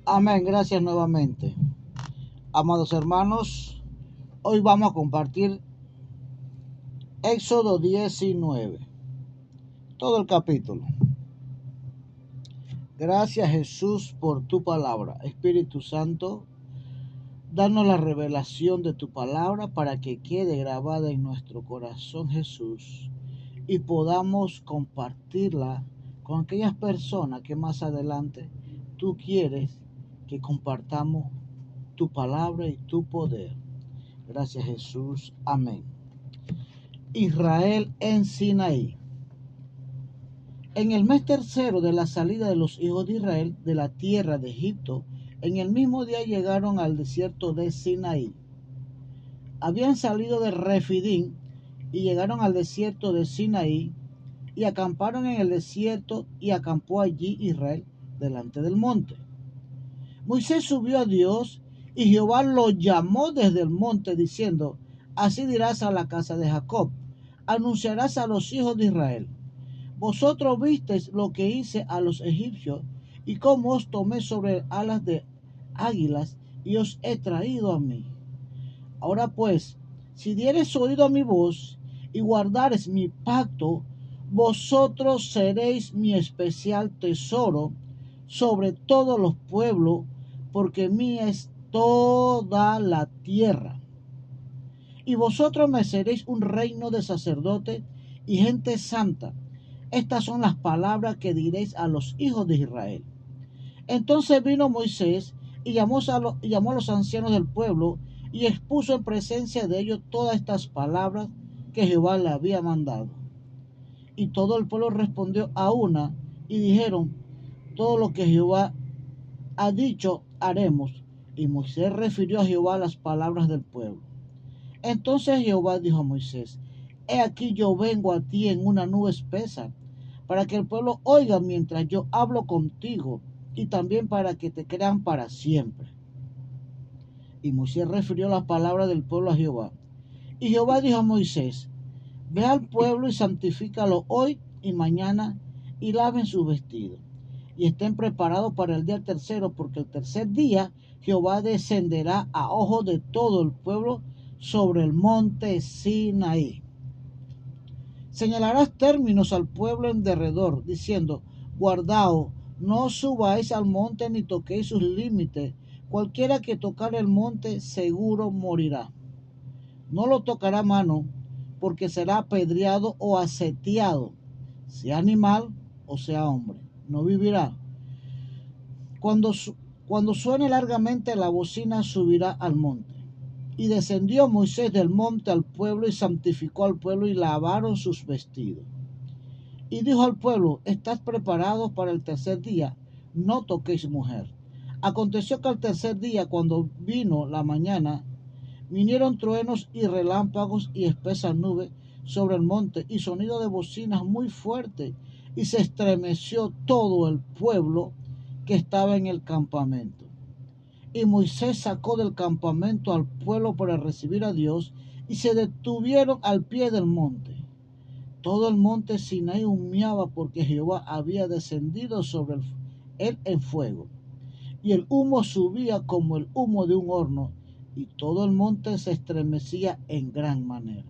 Amén, gracias nuevamente. Amados hermanos, hoy vamos a compartir Éxodo 19, todo el capítulo. Gracias Jesús por tu palabra. Espíritu Santo, danos la revelación de tu palabra para que quede grabada en nuestro corazón, Jesús, y podamos compartirla con aquellas personas que más adelante tú quieres que compartamos tu palabra y tu poder. Gracias Jesús. Amén. Israel en Sinaí. En el mes tercero de la salida de los hijos de Israel de la tierra de Egipto, en el mismo día llegaron al desierto de Sinaí. Habían salido de Refidín y llegaron al desierto de Sinaí y acamparon en el desierto, y acampó allí Israel delante del monte. Moisés subió a Dios y Jehová lo llamó desde el monte diciendo: así dirás a la casa de Jacob, anunciarás a los hijos de Israel: vosotros visteis lo que hice a los egipcios y cómo os tomé sobre alas de águilas y os he traído a mí. Ahora pues, si diereis oído a mi voz y guardareis mi pacto, vosotros seréis mi especial tesoro sobre todos los pueblos, porque mía es toda la tierra. Y vosotros me seréis un reino de sacerdotes y gente santa. Estas son las palabras que diréis a los hijos de Israel. Entonces vino Moisés y llamó a los ancianos del pueblo y expuso en presencia de ellos todas estas palabras que Jehová le había mandado. Y todo el pueblo respondió a una y dijeron: todo lo que Jehová ha dicho haremos. Y Moisés refirió a Jehová las palabras del pueblo. Entonces Jehová dijo a Moisés: he aquí yo vengo a ti en una nube espesa, para que el pueblo oiga mientras yo hablo contigo, y también para que te crean para siempre. Y Moisés refirió las palabras del pueblo a Jehová. Y Jehová dijo a Moisés: ve al pueblo y santifícalo hoy y mañana, y laven sus vestidos, y estén preparados para el día tercero, porque el tercer día Jehová descenderá a ojos de todo el pueblo sobre el monte Sinaí. Señalarás términos al pueblo en derredor, diciendo: guardaos, no subáis al monte ni toquéis sus límites. Cualquiera que tocar el monte seguro morirá. No lo tocará mano, porque será apedreado o asetiado, sea animal o sea hombre. No vivirá. Cuando suene largamente la bocina, subirá al monte. Y descendió Moisés del monte al pueblo y santificó al pueblo y lavaron sus vestidos. Y dijo al pueblo: estad preparados para el tercer día, no toquéis mujer. Aconteció que al tercer día, cuando vino la mañana, vinieron truenos y relámpagos y espesas nubes sobre el monte y sonido de bocinas muy fuerte, y se estremeció todo el pueblo que estaba en el campamento. Y Moisés sacó del campamento al pueblo para recibir a Dios, y se detuvieron al pie del monte. Todo el monte Sinaí humeaba, porque Jehová había descendido sobre él en fuego, y el humo subía como el humo de un horno, y todo el monte se estremecía en gran manera.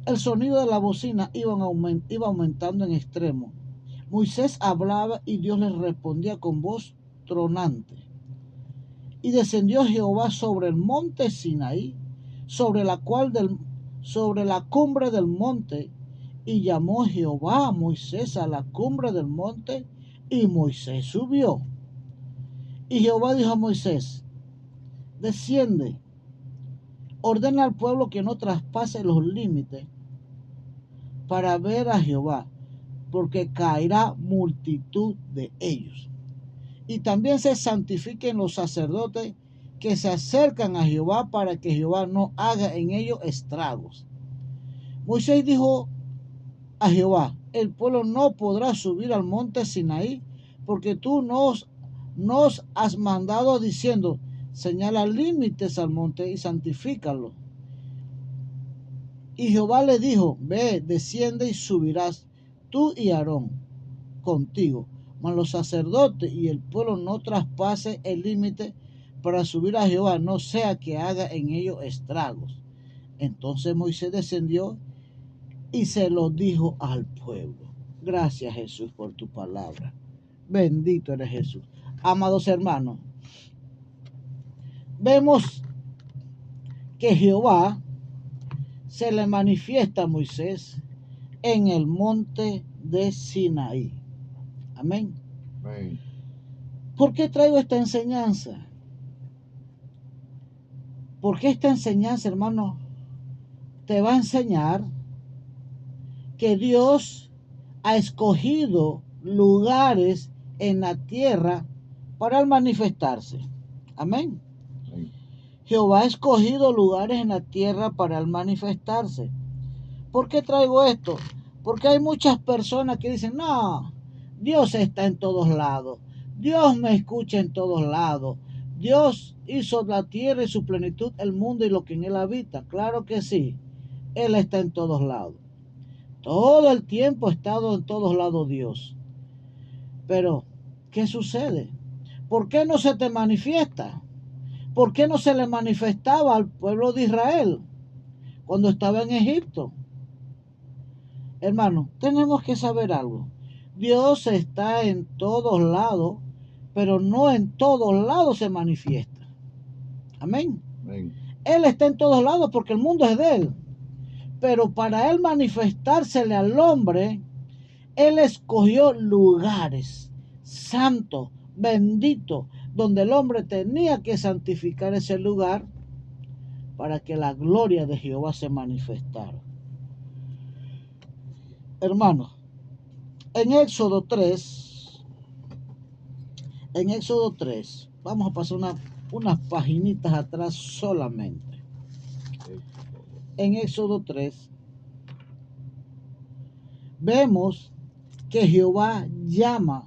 El sonido de la bocina iba aumentando en extremo. Moisés hablaba y Dios les respondía con voz tronante. Y descendió Jehová sobre el monte Sinaí, sobre la cumbre del monte, y llamó Jehová a Moisés a la cumbre del monte, y Moisés subió. Y Jehová dijo a Moisés: desciende, ordena al pueblo que no traspase los límites para ver a Jehová, porque caerá multitud de ellos. Y también se santifiquen los sacerdotes que se acercan a Jehová, para que Jehová no haga en ellos estragos. Moisés dijo a Jehová: el pueblo no podrá subir al monte Sinaí, porque tú nos has mandado diciendo: señala límites al monte y santifícalo. Y Jehová le dijo: ve, desciende y subirás tú y Aarón contigo, mas los sacerdotes y el pueblo no traspase el límite para subir a Jehová, no sea que haga en ellos estragos. Entonces Moisés descendió y se lo dijo al pueblo. Gracias, Jesús, por tu palabra. Bendito eres, Jesús. Amados hermanos, vemos que Jehová se le manifiesta a Moisés en el monte de Sinaí. Amén. Amén. ¿Por qué traigo esta enseñanza? Porque esta enseñanza, hermano, te va a enseñar que Dios ha escogido lugares en la tierra para manifestarse. Amén. Amén. Jehová ha escogido lugares en la tierra para manifestarse. ¿Por qué traigo esto? Porque hay muchas personas que dicen, no, Dios está en todos lados. Dios me escucha en todos lados. Dios hizo la tierra y su plenitud, el mundo y lo que en él habita. Claro que sí. Él está en todos lados. Todo el tiempo ha estado en todos lados Dios. Pero, ¿qué sucede? ¿Por qué no se te manifiesta? ¿Por qué no se le manifestaba al pueblo de Israel cuando estaba en Egipto? Hermano, tenemos que saber algo. Dios está en todos lados, pero no en todos lados se manifiesta. Amén. Amén. Él está en todos lados porque el mundo es de él. Pero para él manifestársele al hombre, él escogió lugares santos, benditos, donde el hombre tenía que santificar ese lugar para que la gloria de Jehová se manifestara. Hermanos, en Éxodo 3, vamos a pasar unas paginitas atrás solamente. En Éxodo 3, vemos que Jehová llama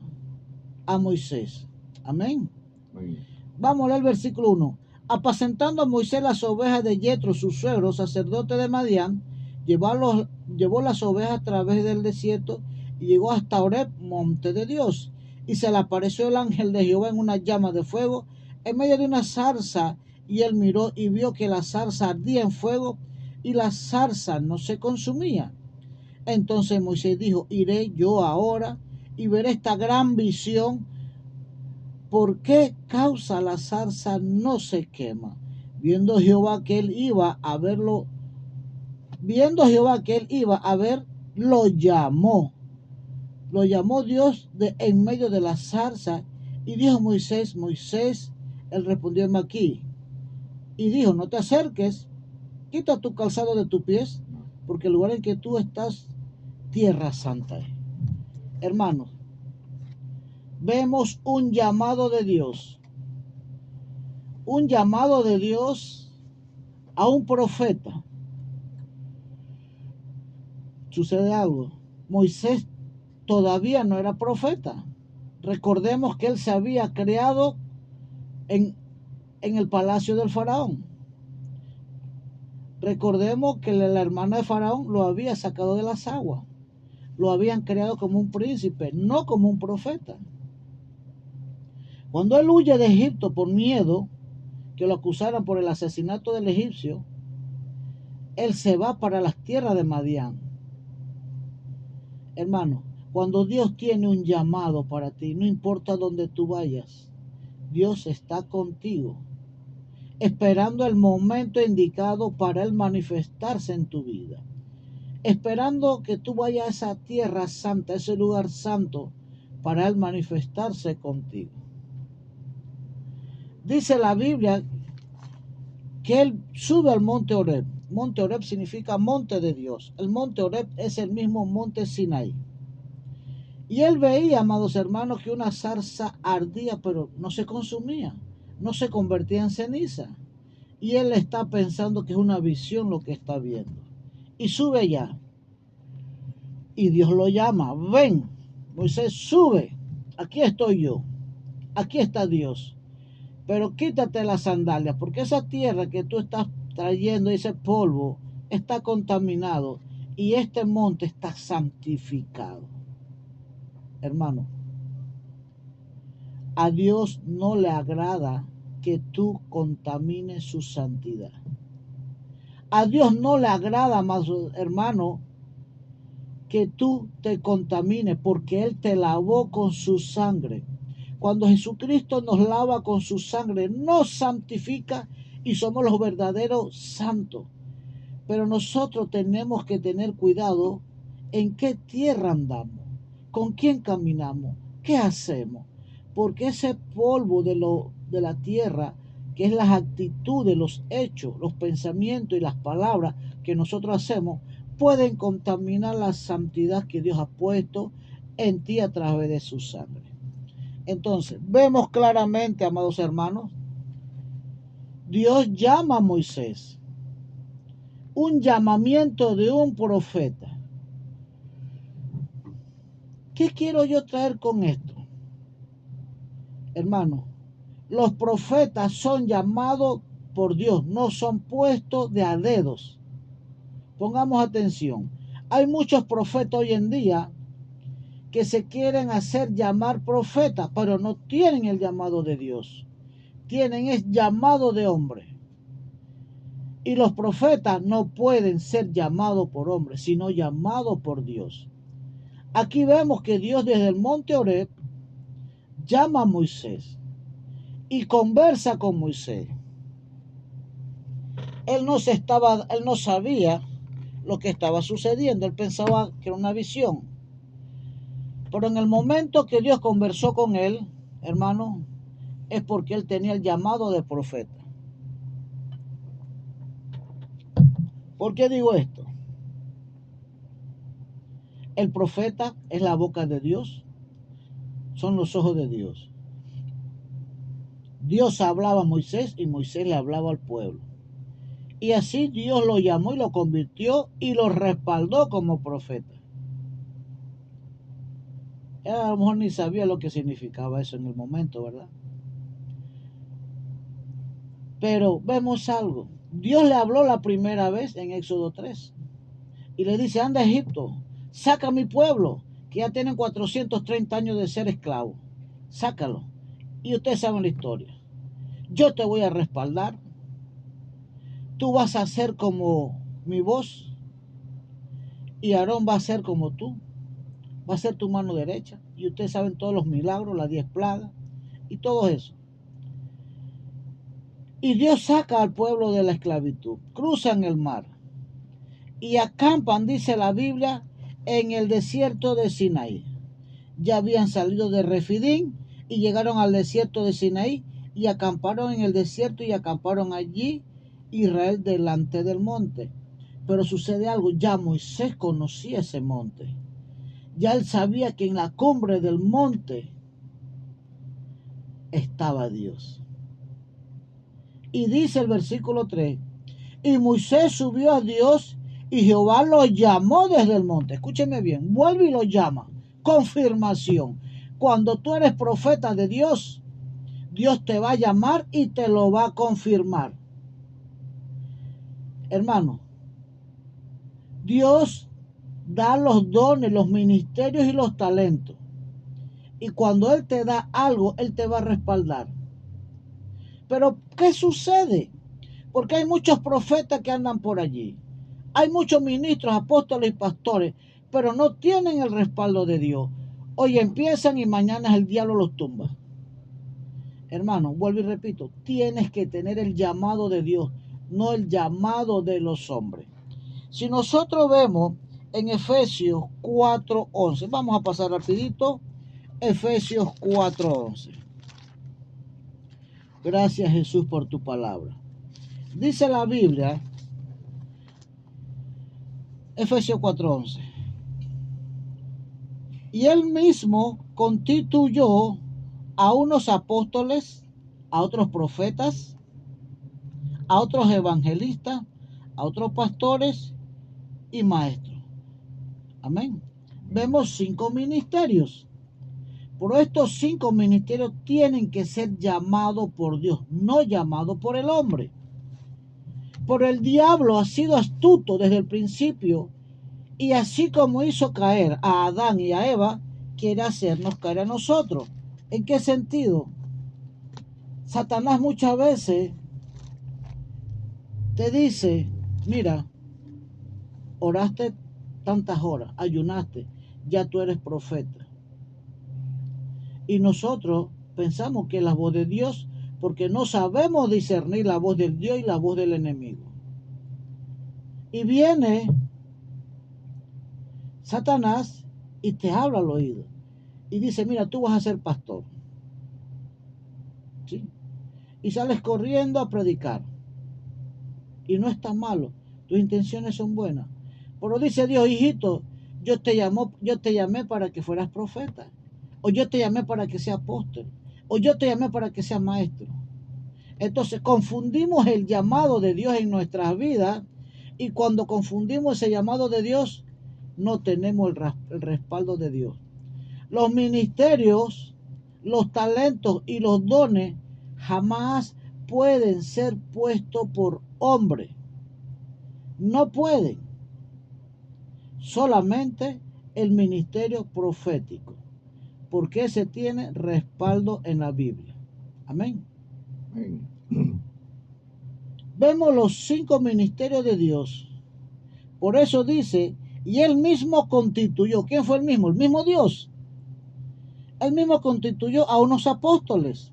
a Moisés. Amén. Amén. Vamos a leer el versículo 1. Apacentando a Moisés las ovejas de Yetro, su suegro, sacerdote de Madián, llevó las ovejas a través del desierto y llegó hasta Horeb, monte de Dios. Y se le apareció el ángel de Jehová en una llama de fuego en medio de una zarza. Y él miró y vio que la zarza ardía en fuego y la zarza no se consumía. Entonces Moisés dijo, iré yo ahora y veré esta gran visión. ¿Por qué causa la zarza no se quema? Viendo Jehová que él iba a ver, lo llamó. Lo llamó Dios en medio de la zarza y dijo Moisés, Moisés, él respondió, heme aquí. Y dijo, no te acerques, quita tu calzado de tus pies, porque el lugar en que tú estás, tierra santa es. Hermanos, vemos un llamado de Dios. Un llamado de Dios a un profeta. Sucede algo. Moisés todavía no era profeta. Recordemos que él se había creado en el palacio del faraón. Recordemos que la hermana de faraón lo había sacado de las aguas. Lo habían creado como un príncipe, no como un profeta. Cuando él huye de Egipto por miedo que lo acusaran por el asesinato del egipcio, él se va para las tierras de Madián. Hermano, cuando Dios tiene un llamado para ti, no importa dónde tú vayas, Dios está contigo, esperando el momento indicado para él manifestarse en tu vida, esperando que tú vayas a esa tierra santa, ese lugar santo, para él manifestarse contigo. Dice la Biblia que él sube al monte Horeb. Monte Horeb significa monte de Dios. El monte Horeb es el mismo monte Sinaí. Y él veía, amados hermanos, que una zarza ardía, pero no se consumía, no se convertía en ceniza. Y él está pensando que es una visión lo que está viendo. Y sube ya. Y Dios lo llama, ven, Moisés, sube, aquí estoy yo, aquí está Dios. Pero quítate las sandalias, porque esa tierra que tú estás trayendo, ese polvo, está contaminado y este monte está santificado. Hermano, A Dios no le agrada que tú contamines su santidad. A Dios no le agrada, más hermano, que tú te contamines, porque Él te lavó con su sangre. Cuando Jesucristo nos lava con su sangre, nos santifica y somos los verdaderos santos. Pero nosotros tenemos que tener cuidado en qué tierra andamos, con quién caminamos, qué hacemos. Porque ese polvo de la tierra, que es las actitudes, los hechos, los pensamientos y las palabras que nosotros hacemos, pueden contaminar la santidad que Dios ha puesto en ti a través de su sangre. Entonces, vemos claramente, amados hermanos, Dios llama a Moisés. Un llamamiento de un profeta. ¿Qué quiero yo traer con esto? Hermano, los profetas son llamados por Dios, no son puestos de a dedos. Pongamos atención. Hay muchos profetas hoy en día que se quieren hacer llamar profetas, pero no tienen el llamado de Dios. Tienen el llamado de hombre. Y los profetas no pueden ser llamados por hombres, sino llamados por Dios. Aquí vemos que Dios desde el monte Horeb llama a Moisés y conversa con Moisés. Él no sabía lo que estaba sucediendo, él pensaba que era una visión. Pero en el momento que Dios conversó con él, hermano, es porque él tenía el llamado de profeta. ¿Por qué digo esto? El profeta es la boca de Dios, son los ojos de Dios. Dios hablaba a Moisés y Moisés le hablaba al pueblo. Y así Dios lo llamó y lo convirtió y lo respaldó como profeta. Él a lo mejor ni sabía lo que significaba eso en el momento, ¿verdad? Pero vemos algo. Dios le habló la primera vez en Éxodo 3 y le dice, anda a Egipto, saca a mi pueblo, que ya tienen 430 años de ser esclavos. Sácalo. Y ustedes saben la historia. Yo te voy a respaldar. Tú vas a ser como mi voz y Aarón va a ser como tú. Va a ser tu mano derecha. Y ustedes saben todos los milagros, las 10 plagas y todo eso. Y Dios saca al pueblo de la esclavitud. Cruzan el mar. Y acampan, dice la Biblia, en el desierto de Sinaí. Ya habían salido de Refidín y llegaron al desierto de Sinaí y acamparon en el desierto y acamparon allí Israel delante del monte. Pero sucede algo, ya Moisés conocía ese monte. Ya él sabía que en la cumbre del monte estaba Dios. Y dice el versículo 3, y Moisés subió a Dios y Jehová lo llamó desde el monte. Escúcheme bien, vuelve y lo llama. Confirmación. Cuando tú eres profeta de Dios, Dios te va a llamar y te lo va a confirmar. Hermano, Dios da los dones, los ministerios y los talentos. Y cuando Él te da algo, Él te va a respaldar. Pero, ¿qué sucede? Porque hay muchos profetas que andan por allí. Hay muchos ministros, apóstoles y pastores, pero no tienen el respaldo de Dios. Hoy empiezan y mañana el diablo los tumba. Hermano, vuelvo y repito, tienes que tener el llamado de Dios, no el llamado de los hombres. Si nosotros vemos en Efesios 4:11, vamos a pasar rapidito, Efesios 4:11. Gracias Jesús por tu palabra. Dice la Biblia, Efesios 4:11. Y él mismo constituyó a unos apóstoles, a otros profetas, a otros evangelistas, a otros pastores y maestros. Amén. Vemos 5 ministerios. Pero estos 5 ministerios tienen que ser llamados por Dios, no llamados por el hombre. Pero el diablo ha sido astuto desde el principio y así como hizo caer a Adán y a Eva, quiere hacernos caer a nosotros. ¿En qué sentido? Satanás muchas veces te dice, mira, oraste tantas horas, ayunaste, ya tú eres profeta. Y nosotros pensamos que la voz de Dios, porque no sabemos discernir la voz del Dios y la voz del enemigo. Y viene Satanás y te habla al oído. Y dice, mira, tú vas a ser pastor. ¿Sí? Y sales corriendo a predicar. Y no está malo, tus intenciones son buenas. Pero dice Dios, hijito, yo te llamé para que fueras profeta. O yo te llamé para que seas apóstol. O yo te llamé para que seas maestro. Entonces confundimos el llamado de Dios en nuestras vidas, y cuando confundimos ese llamado de Dios, no tenemos el respaldo de Dios. Los ministerios, los talentos y los dones jamás pueden ser puestos por hombre. No pueden. Solamente el ministerio profético, porque ese tiene respaldo en la Biblia. Amén. Amén. Vemos los 5 ministerios de Dios. Por eso dice, y él mismo constituyó. ¿Quién fue el mismo? El mismo Dios. Él mismo constituyó a unos apóstoles.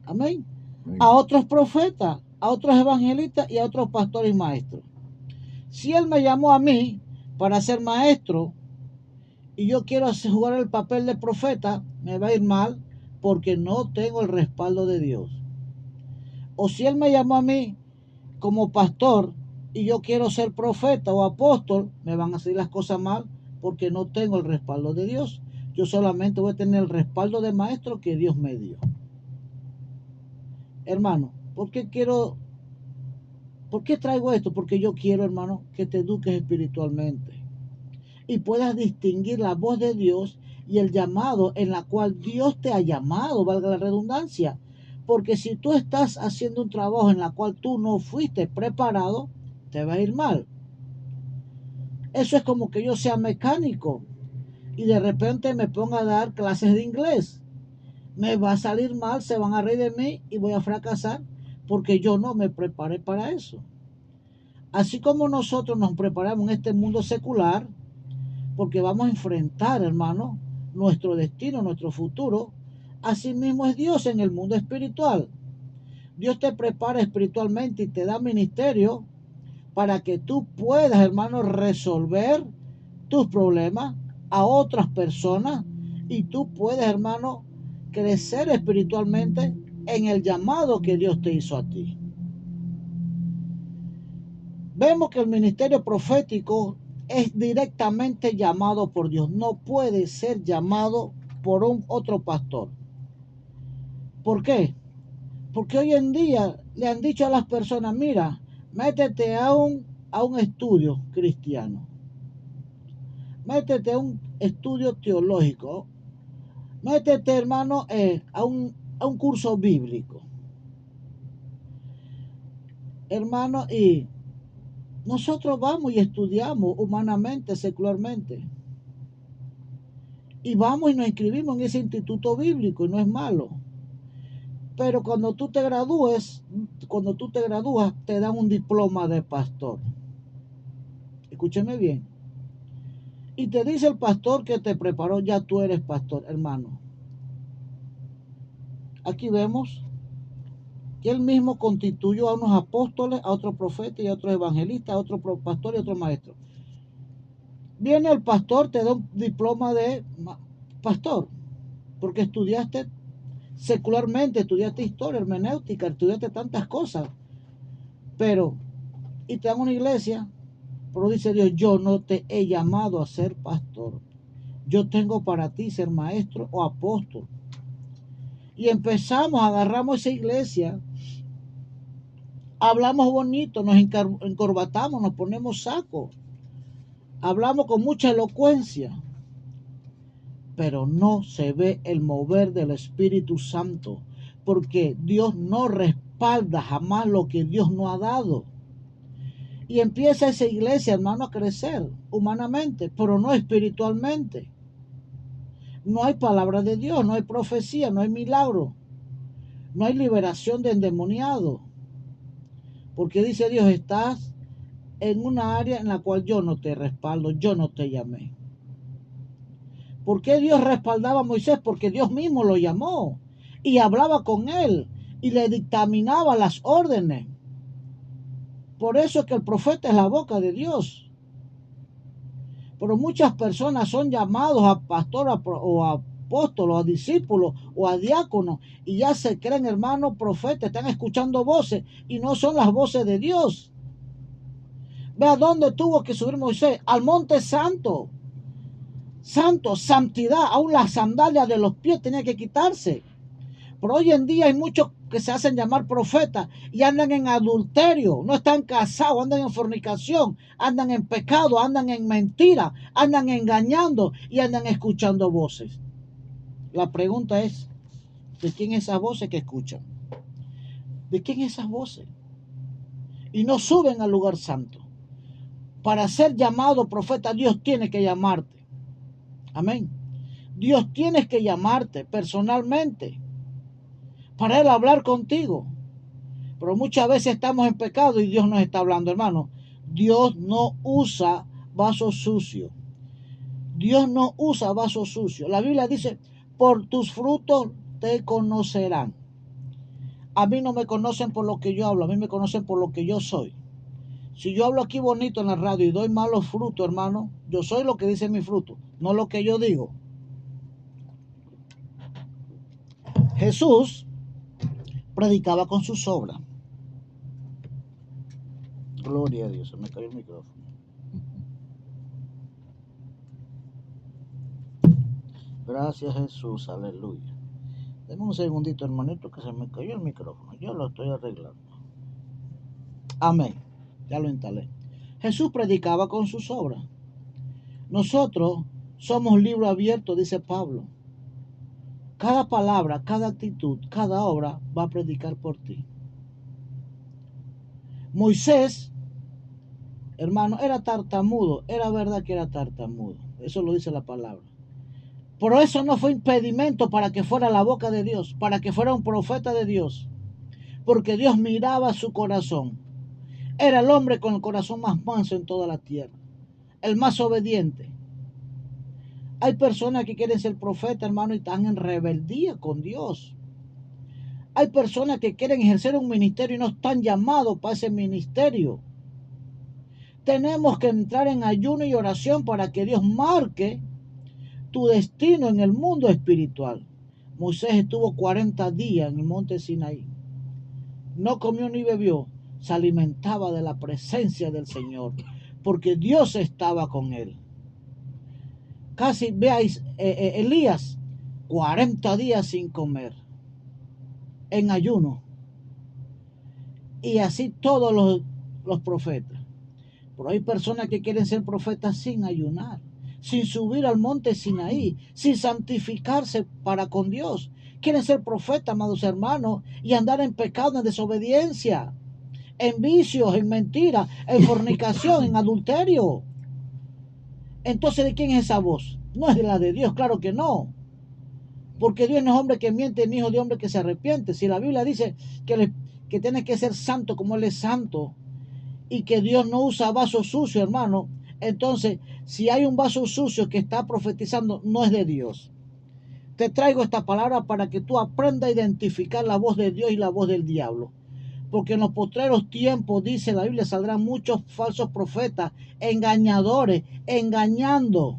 Amén. Amén. A otros profetas, a otros evangelistas y a otros pastores y maestros. Si él me llamó a mí para ser maestro y yo quiero jugar el papel de profeta, me va a ir mal porque no tengo el respaldo de Dios. O si él me llamó a mí como pastor y yo quiero ser profeta o apóstol, me van a salir las cosas mal porque no tengo el respaldo de Dios. Yo solamente voy a tener el respaldo de maestro que Dios me dio. Hermano, ¿por qué traigo esto? Porque yo quiero, hermano, que te eduques espiritualmente y puedas distinguir la voz de Dios y el llamado en la cual Dios te ha llamado, valga la redundancia. Porque si tú estás haciendo un trabajo en la cual tú no fuiste preparado, te va a ir mal. Eso es como que yo sea mecánico y de repente me ponga a dar clases de inglés. Me va a salir mal, se van a reír de mí y voy a fracasar porque yo no me preparé para eso. Así como nosotros nos preparamos en este mundo secular, porque vamos a enfrentar, hermano, nuestro destino, nuestro futuro. Así mismo es Dios en el mundo espiritual. Dios te prepara espiritualmente y te da ministerio para que tú puedas, hermano, resolver tus problemas a otras personas y tú puedes, hermano, crecer espiritualmente en el llamado que Dios te hizo a ti. Vemos que el ministerio profético es directamente llamado por Dios. No puede ser llamado por un otro pastor. ¿Por qué? Porque hoy en día le han dicho a las personas, mira, métete a un estudio cristiano. Métete a un estudio teológico. Métete, hermano, a un curso bíblico. Hermano, y nosotros vamos y estudiamos humanamente, secularmente. Y vamos y nos inscribimos en ese instituto bíblico y no es malo. Pero cuando tú te gradúas, te dan un diploma de pastor. Escúcheme bien. Y te dice el pastor que te preparó, ya tú eres pastor, hermano. Aquí vemos que él mismo constituyó a unos apóstoles, a otros profetas y a otros evangelistas, a otros pastores y a otros maestros. Viene el pastor, te da un diploma de pastor, porque estudiaste secularmente, estudiaste historia, hermenéutica, estudiaste tantas cosas, pero, y te dan una iglesia, pero dice Dios, yo no te he llamado a ser pastor, yo tengo para ti ser maestro o apóstol. Y empezamos, agarramos esa iglesia, hablamos bonito, nos encorbatamos, nos ponemos saco, hablamos con mucha elocuencia, pero no se ve el mover del Espíritu Santo, porque Dios no respalda jamás lo que Dios no ha dado. Y empieza esa iglesia, hermano, a crecer humanamente, pero no espiritualmente. no hay palabra de Dios, no hay profecía, no hay milagro, no hay liberación de endemoniado. Porque dice Dios, estás en una área en la cual yo no te respaldo, yo no te llamé. ¿Por qué Dios respaldaba a Moisés? Porque Dios mismo lo llamó y hablaba con él y le dictaminaba las órdenes. Por eso es que el profeta es la boca de Dios. Pero muchas personas son llamados a pastor o a apóstolos, a discípulos o a diáconos y ya se creen hermanos profetas, están escuchando voces y no son las voces de Dios. Ve a dónde tuvo que subir Moisés, al monte santo. Santo, santidad, aún las sandalias de los pies tenía que quitarse. Pero hoy en día hay muchos que se hacen llamar profetas y andan en adulterio, no están casados, andan en fornicación, andan en pecado, andan en mentira, andan engañando y andan escuchando voces. La pregunta es, ¿de quién es esas voces que escuchan? ¿De quién es esas voces? Y no suben al lugar santo. Para ser llamado profeta, Dios tiene que llamarte. Amén. Dios tiene que llamarte personalmente para Él hablar contigo. Pero muchas veces estamos en pecado y Dios nos está hablando, hermano. Dios no usa vasos sucios. Dios no usa vasos sucios. La Biblia dice, por tus frutos te conocerán. A mí no me conocen por lo que yo hablo, a mí me conocen por lo que yo soy. Si yo hablo aquí bonito en la radio y doy malos frutos, hermano, yo soy lo que dice mi fruto, no lo que yo digo. Jesús predicaba con sus obras. Gloria a Dios, se me cayó el micrófono. Gracias Jesús, aleluya. Deme un segundito, hermanito, que se me cayó el micrófono. Yo lo estoy arreglando. Amén. Ya lo instalé. Jesús predicaba con sus obras. Nosotros somos libro abierto, dice Pablo. Cada palabra, cada actitud, cada obra va a predicar por ti. Moisés, hermano, era tartamudo. Era verdad que era tartamudo. Eso lo dice la palabra. Pero eso no fue impedimento para que fuera la boca de Dios, para que fuera un profeta de Dios. Porque Dios miraba su corazón. Era el hombre con el corazón más manso en toda la tierra, el más obediente. Hay personas que quieren ser profetas, hermano, y están en rebeldía con Dios. Hay personas que quieren ejercer un ministerio y no están llamados para ese ministerio. Tenemos que entrar en ayuno y oración para que Dios marque tu destino en el mundo espiritual. Moisés estuvo 40 días en el monte Sinaí. No comió ni bebió, se alimentaba de la presencia del Señor, porque Dios estaba con él. Casi veáis, Elías, 40 días sin comer, en ayuno. Y así todos los profetas. Pero hay personas que quieren ser profetas sin ayunar, sin subir al monte Sinaí, sin santificarse para con Dios. Quieren ser profetas, amados hermanos, y andar en pecado, en desobediencia, en vicios, en mentiras, en fornicación, en adulterio. Entonces, ¿de quién es esa voz? No es de la de Dios, claro que no. Porque Dios no es hombre que miente, ni hijo de hombre que se arrepiente. Si la Biblia dice que tiene que ser santo como Él es santo, y que Dios no usa vaso sucio, hermano, entonces, si hay un vaso sucio que está profetizando, no es de Dios. Te traigo esta palabra para que tú aprendas a identificar la voz de Dios y la voz del diablo. Porque en los postreros tiempos, dice la Biblia, saldrán muchos falsos profetas, engañadores, engañando.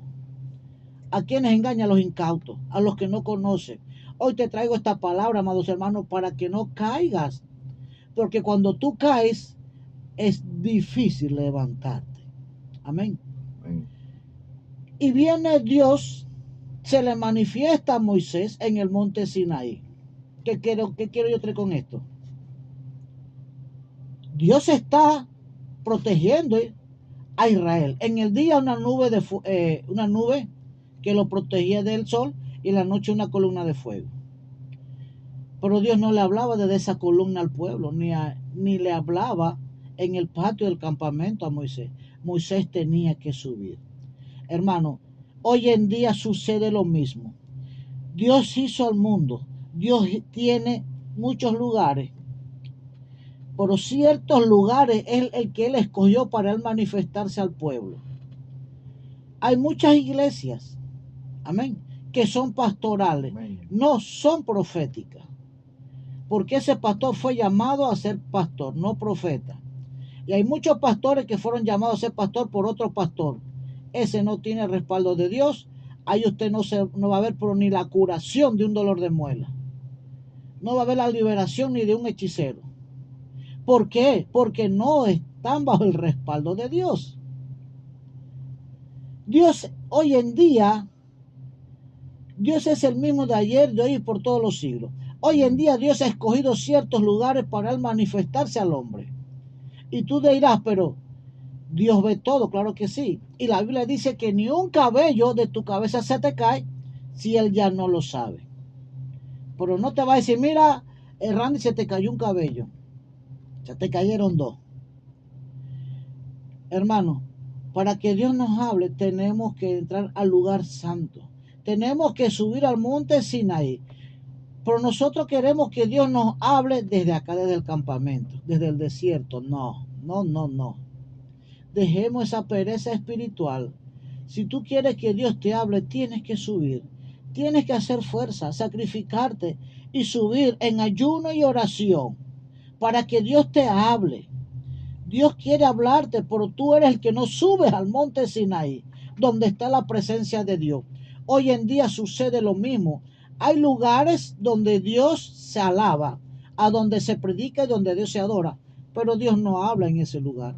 ¿A quienes engañan? A los incautos, a los que no conocen. Hoy te traigo esta palabra, amados hermanos, para que no caigas. Porque cuando tú caes, es difícil levantarte. Amén. Amén. Y viene Dios, se le manifiesta a Moisés en el monte Sinaí. ¿Qué quiero yo traer con esto? Dios está protegiendo a Israel. En el día una nube que lo protegía del sol y en la noche una columna de fuego. Pero Dios no le hablaba desde esa columna al pueblo, ni le hablaba en el patio del campamento a Moisés. Moisés tenía que subir. Hermano, hoy en día sucede lo mismo. Dios hizo al mundo. Dios tiene muchos lugares. Pero ciertos lugares es el que Él escogió para Él manifestarse al pueblo. Hay muchas iglesias, amén, que son pastorales, no son proféticas. Porque ese pastor fue llamado a ser pastor, no profeta. Y hay muchos pastores que fueron llamados a ser pastor por otro pastor. Ese no tiene respaldo de Dios. Ahí usted no va a ver ni la curación de un dolor de muela. No va a haber la liberación ni de un hechicero. ¿Por qué? Porque no están bajo el respaldo de Dios. Dios hoy en día, Dios es el mismo de ayer, de hoy y por todos los siglos. Hoy en día Dios ha escogido ciertos lugares para Él manifestarse al hombre. Y tú dirás, pero Dios ve todo, claro que sí. Y la Biblia dice que ni un cabello de tu cabeza se te cae si Él ya no lo sabe. Pero no te va a decir, mira, Randy, se te cayó un cabello. Se te cayeron dos. Hermano, para que Dios nos hable, tenemos que entrar al lugar santo. Tenemos que subir al monte Sinaí. Pero nosotros queremos que Dios nos hable desde acá, desde el campamento, desde el desierto. No, no, no, no. Dejemos esa pereza espiritual. Si tú quieres que Dios te hable, tienes que subir. Tienes que hacer fuerza, sacrificarte y subir en ayuno y oración para que Dios te hable. Dios quiere hablarte, pero tú eres el que no subes al monte Sinaí, donde está la presencia de Dios. Hoy en día sucede lo mismo. Hay lugares donde Dios se alaba, a donde se predica y donde Dios se adora, pero Dios no habla en ese lugar.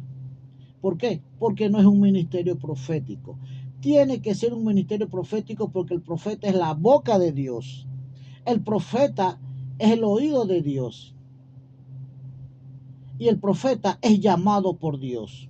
¿Por qué? Porque no es un ministerio profético. Tiene que ser un ministerio profético porque el profeta es la boca de Dios. El profeta es el oído de Dios. Y el profeta es llamado por Dios.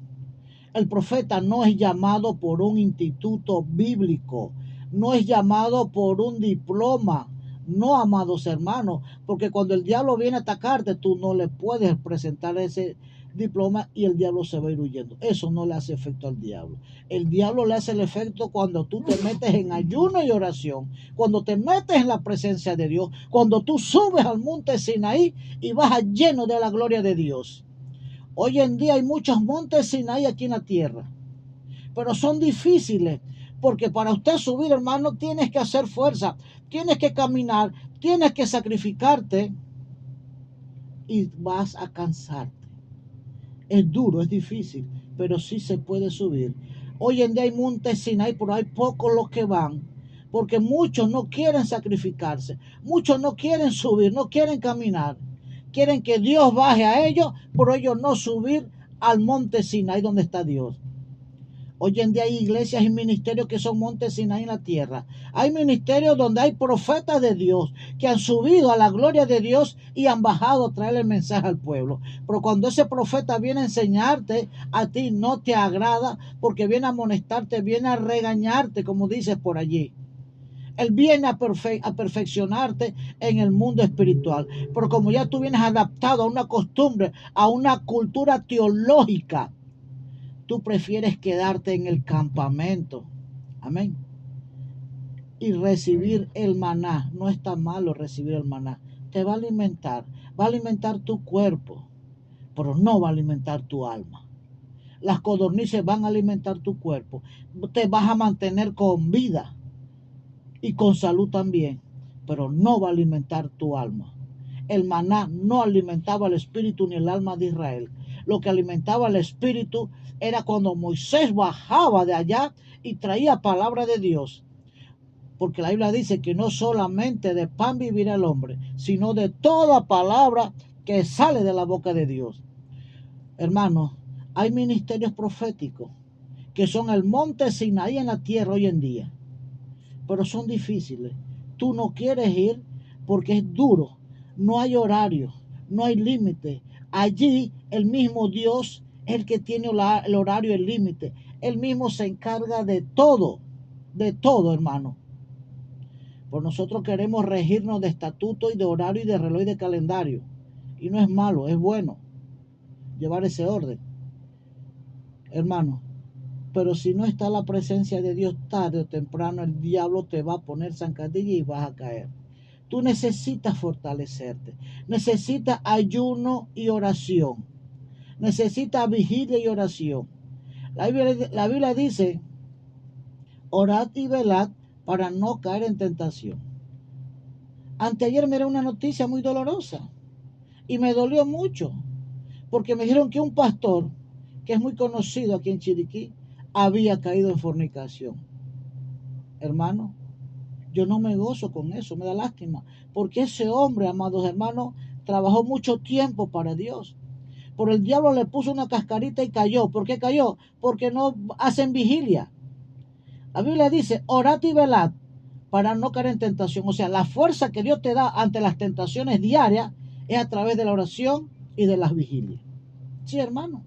El profeta no es llamado por un instituto bíblico, no es llamado por un diploma. No, amados hermanos, porque cuando el diablo viene a atacarte, tú no le puedes presentar ese diploma y el diablo se va a ir huyendo. Eso no le hace efecto al diablo. El diablo le hace el efecto cuando tú te metes en ayuno y oración, cuando te metes en la presencia de Dios, cuando tú subes al monte Sinaí y vas lleno de la gloria de Dios. Hoy en día hay muchos montes Sinaí aquí en la tierra, pero son difíciles, porque para usted subir, hermano, tienes que hacer fuerza, tienes que caminar, tienes que sacrificarte y vas a cansarte. Es duro, es difícil, pero sí se puede subir. Hoy en día hay montes Sinaí, pero hay pocos los que van, porque muchos no quieren sacrificarse, muchos no quieren subir, no quieren caminar. Quieren que Dios baje a ellos, pero ellos no subir al monte Sinaí donde está Dios. Hoy en día hay iglesias y ministerios que son montes Sinaí en la tierra. Hay ministerios donde hay profetas de Dios que han subido a la gloria de Dios y han bajado a traer el mensaje al pueblo. Pero cuando ese profeta viene a enseñarte, a ti no te agrada porque viene a amonestarte, viene a regañarte, como dices por allí. Él viene a perfeccionarte en el mundo espiritual. Pero como ya tú vienes adaptado a una costumbre, a una cultura teológica, tú prefieres quedarte en el campamento. Amén. Y recibir el maná. No está malo recibir el maná. Te va a alimentar tu cuerpo, pero no va a alimentar tu alma. Las codornices van a alimentar tu cuerpo. Te vas a mantener con vida y con salud también, pero no va a alimentar tu alma. El maná no alimentaba el espíritu ni el alma de Israel. Lo que alimentaba el espíritu era cuando Moisés bajaba de allá y traía palabra de Dios. Porque la Biblia dice que no solamente de pan vivirá el hombre, sino de toda palabra que sale de la boca de Dios. Hermanos, hay ministerios proféticos que son el monte Sinaí en la tierra hoy en día, pero son difíciles. Tú no quieres ir porque es duro, no hay horario, no hay límite. Allí el mismo Dios es el que tiene el horario y el límite. Él mismo se encarga de todo, hermano. Pues nosotros queremos regirnos de estatuto y de horario y de reloj y de calendario. Y no es malo, es bueno llevar ese orden. Hermano, Pero si no está la presencia de Dios, tarde o temprano el diablo te va a poner zancadilla y vas a caer. Tú necesitas fortalecerte. Necesitas ayuno y oración. Necesitas vigilia y oración. La Biblia dice, orad y velad para no caer en tentación. Anteayer miré una noticia muy dolorosa y me dolió mucho porque me dijeron que un pastor que es muy conocido aquí en Chiriquí había caído en fornicación. Hermano, yo no me gozo con eso, me da lástima, porque ese hombre, amados hermanos, trabajó mucho tiempo para Dios. Pero el diablo le puso una cascarita y cayó. ¿Por qué cayó? Porque no hacen vigilia. La Biblia dice, orad y velad para no caer en tentación. O sea, la fuerza que Dios te da ante las tentaciones diarias es a través de la oración y de las vigilias. Sí, hermano.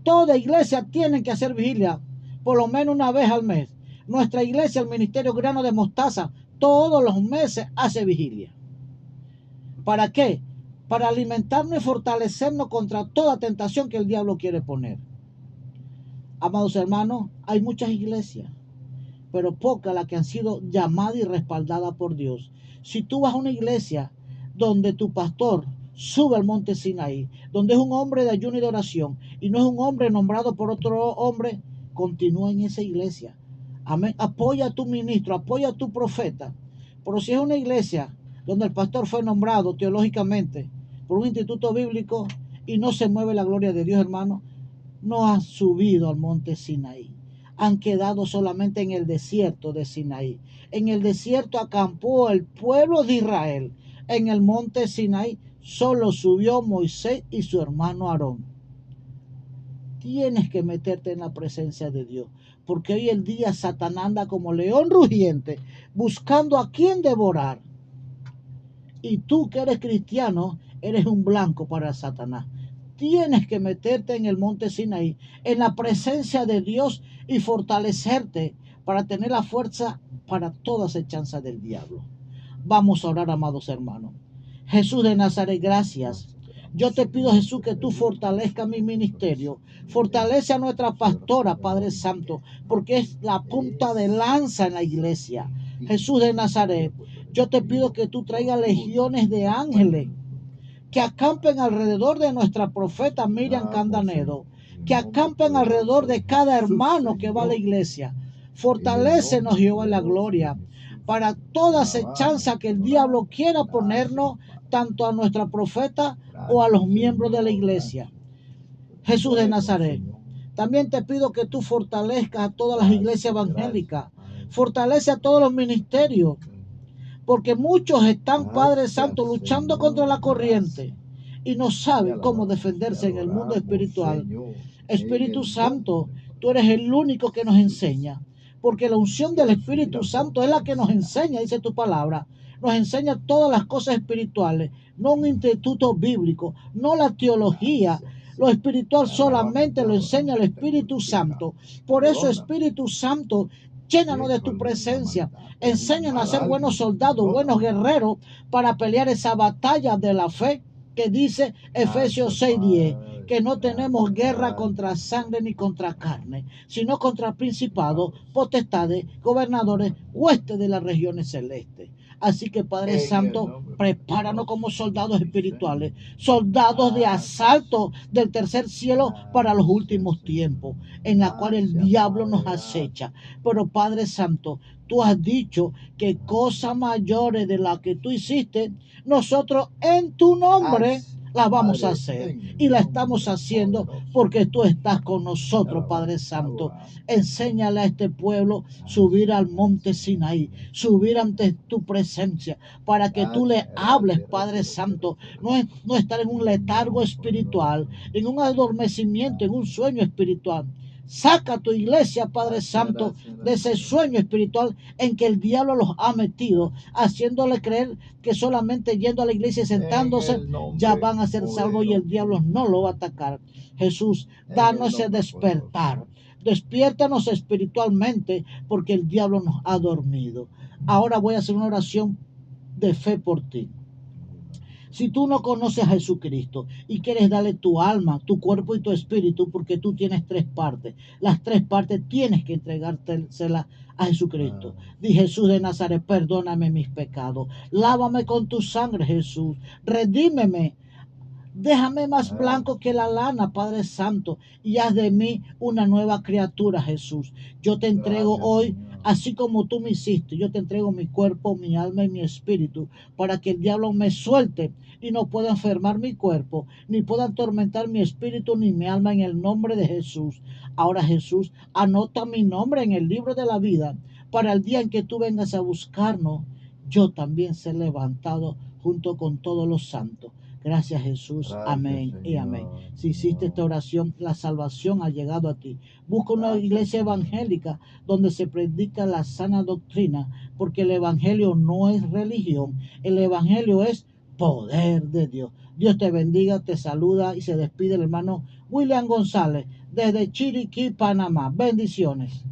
Toda iglesia tiene que hacer vigilia por lo menos una vez al mes. Nuestra iglesia, el Ministerio Grano de Mostaza, todos los meses hace vigilia. ¿Para qué? Para alimentarnos y fortalecernos contra toda tentación que el diablo quiere poner. Amados hermanos, hay muchas iglesias, pero pocas las que han sido llamadas y respaldadas por Dios. Si tú vas a una iglesia donde tu pastor sube al monte Sinaí, donde es un hombre de ayuno y de oración, y no es un hombre nombrado por otro hombre, continúa en esa iglesia. Amén. Apoya a tu ministro, apoya a tu profeta. Pero si es una iglesia donde el pastor fue nombrado teológicamente por un instituto bíblico y no se mueve la gloria de Dios, hermano, no ha subido al monte Sinaí. Han quedado solamente en el desierto de Sinaí. En el desierto acampó el pueblo de Israel. En el monte Sinaí solo subió Moisés y su hermano Aarón. Tienes que meterte en la presencia de Dios, porque hoy el día Satanás anda como león rugiente, buscando a quien devorar. Y tú que eres cristiano, eres un blanco para Satanás. Tienes que meterte en el monte Sinaí, en la presencia de Dios y fortalecerte para tener la fuerza para toda acechanza del diablo. Vamos a orar, amados hermanos. Jesús de Nazaret, gracias. Yo te pido, Jesús, que tú fortalezcas mi ministerio. Fortalece a nuestra pastora, Padre Santo, porque es la punta de lanza en la iglesia. Jesús de Nazaret, yo te pido que tú traigas legiones de ángeles que acampen alrededor de nuestra profeta Miriam Candanedo, que acampen alrededor de cada hermano que va a la iglesia. Fortalécenos, Jehová, en la gloria, para toda acechanza que el diablo quiera ponernos, tanto a nuestra profeta o a los miembros de la iglesia. Jesús de Nazaret, también te pido que tú fortalezcas a todas las iglesias evangélicas, fortalece a todos los ministerios, porque muchos están, Padre Santo, luchando contra la corriente y no saben cómo defenderse en el mundo espiritual. Espíritu Santo, tú eres el único que nos enseña, porque la unción del Espíritu Santo es la que nos enseña, dice tu palabra. Nos enseña todas las cosas espirituales, no un instituto bíblico, no la teología. Lo espiritual solamente lo enseña el Espíritu Santo. Por eso, Espíritu Santo, llénanos de tu presencia. Enséñanos a ser buenos soldados, buenos guerreros para pelear esa batalla de la fe que dice Efesios 6:10, que no tenemos guerra contra sangre ni contra carne, sino contra principados, potestades, gobernadores, huestes de las regiones celestes. Así que, Padre Santo, prepáranos como soldados espirituales, soldados de asalto del tercer cielo para los últimos tiempos, en la cual el diablo nos acecha. Pero, Padre Santo, tú has dicho que cosas mayores de las que tú hiciste, nosotros en tu nombre las vamos a hacer y la estamos haciendo porque tú estás con nosotros, Padre Santo. Enséñale a este pueblo subir al monte Sinaí, subir ante tu presencia para que tú le hables, Padre Santo. No estar en un letargo espiritual, en un adormecimiento, en un sueño espiritual. Saca a tu iglesia, Padre Santo, de ese sueño espiritual en que el diablo los ha metido, haciéndole creer que solamente yendo a la iglesia y sentándose ya van a ser salvos y el diablo no lo va a atacar. Jesús, danos ese despertar. Despiértanos espiritualmente porque el diablo nos ha dormido. Ahora voy a hacer una oración de fe por ti. Si tú no conoces a Jesucristo y quieres darle tu alma, tu cuerpo y tu espíritu, porque tú tienes tres partes, las tres partes tienes que entregárselas a Jesucristo. Di: Jesús de Nazaret, perdóname mis pecados, lávame con tu sangre, Jesús, redímeme. Déjame más blanco que la lana, Padre Santo, y haz de mí una nueva criatura, Jesús. Yo te entrego Gracias, hoy, Señor. así como tú me hiciste, yo te entrego mi cuerpo, mi alma y mi espíritu, para que el diablo me suelte y no pueda enfermar mi cuerpo, ni pueda atormentar mi espíritu ni mi alma, en el nombre de Jesús. Ahora, Jesús, anota mi nombre en el libro de la vida, para el día en que tú vengas a buscarnos, yo también ser levantado junto con todos los santos. Gracias, Jesús. Gracias, Amén y amén. Señor. Si hiciste esta Señor. oración, la salvación ha llegado a ti. Busca una Gracias, iglesia Señor. evangélica donde se predica la sana doctrina, porque el evangelio no es religión, el evangelio es poder de Dios. Dios te bendiga, te saluda y se despide el hermano William González desde Chiriquí, Panamá. Bendiciones.